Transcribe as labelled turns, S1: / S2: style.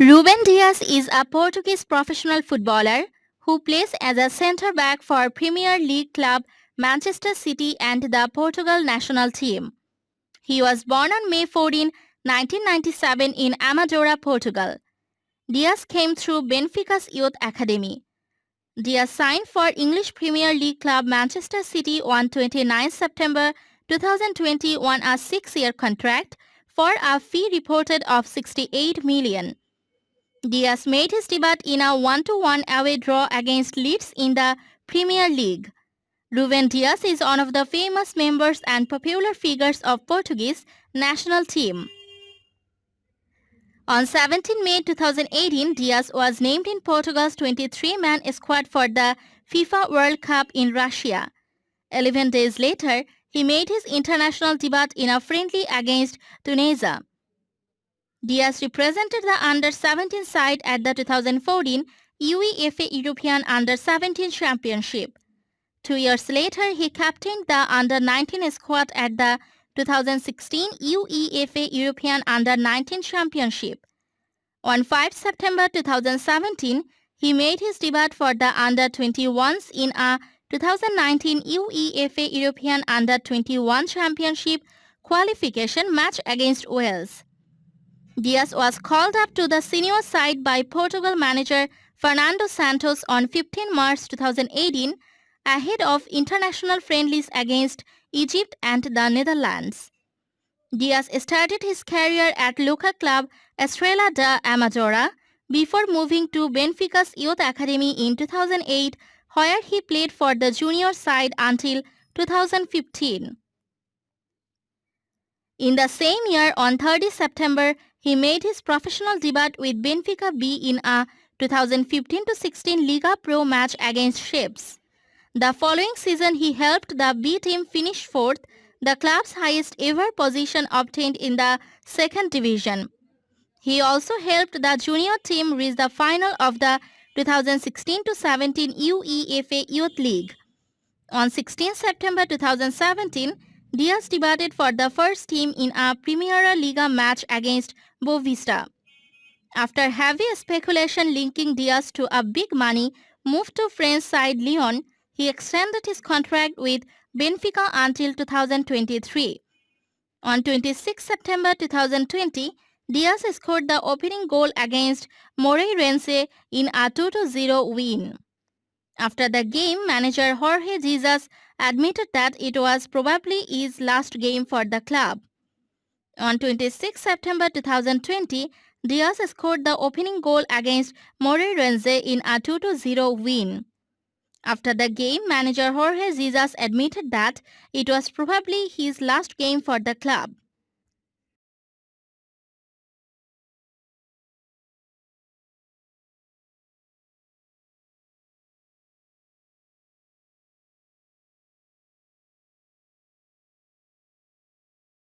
S1: Ruben Dias is a Portuguese professional footballer who plays as a centre-back for Premier League club Manchester City and the Portugal national team. He was born on May 14, 1997 in Amadora, Portugal. Dias came through Benfica's youth academy. Dias signed for English Premier League club Manchester City on 29 September 2020 on a 6-year contract for a fee reported of 68 million. Dias made his debut in a 1-1 away draw against Leeds in the Premier League. Ruben Dias is one of the famous members and popular figures of Portuguese national team. On 17 May 2018, Dias was named in Portugal's 23-man squad for the FIFA World Cup in Russia. 11 days later, he made his international debut in a friendly against Tunisia. Dias represented the Under-17 side at the 2014 UEFA European Under-17 Championship. 2 years later, he captained the Under-19 squad at the 2016 UEFA European Under-19 Championship. On 5 September 2017, he made his debut for the Under-21s in a 2019 UEFA European Under-21 Championship qualification match against Wales. Dias was called up to the senior side by Portugal manager Fernando Santos on 15 March 2018 ahead of international friendlies against Egypt and the Netherlands. Dias started his career at local club Estrela da Amadora before moving to Benfica's youth academy in 2008, where he played for the junior side until 2015. In the same year, on 30 September, he made his professional debut with Benfica B in a 2015-16 Liga Pro match against Chaves. The following season, he helped the B team finish fourth, the club's highest ever position obtained in the second division. He also helped the junior team reach the final of the 2016-17 UEFA Youth League. On 16 September 2017, Dias debuted for the first team in a Primeira Liga match against Boavista. After heavy speculation linking Dias to a big money move to French side Lyon, he extended his contract with Benfica until 2023. On 26 September 2020, Dias scored the opening goal against Moreirense in a 2-0 win. After the game, manager Jorge Jesus admitted that it was probably his last game for the club. On 26 September 2020, Dias scored the opening goal against Moreirense in a 2-0 win. After the game, manager Jorge Jesus admitted that it was probably his last game for the club.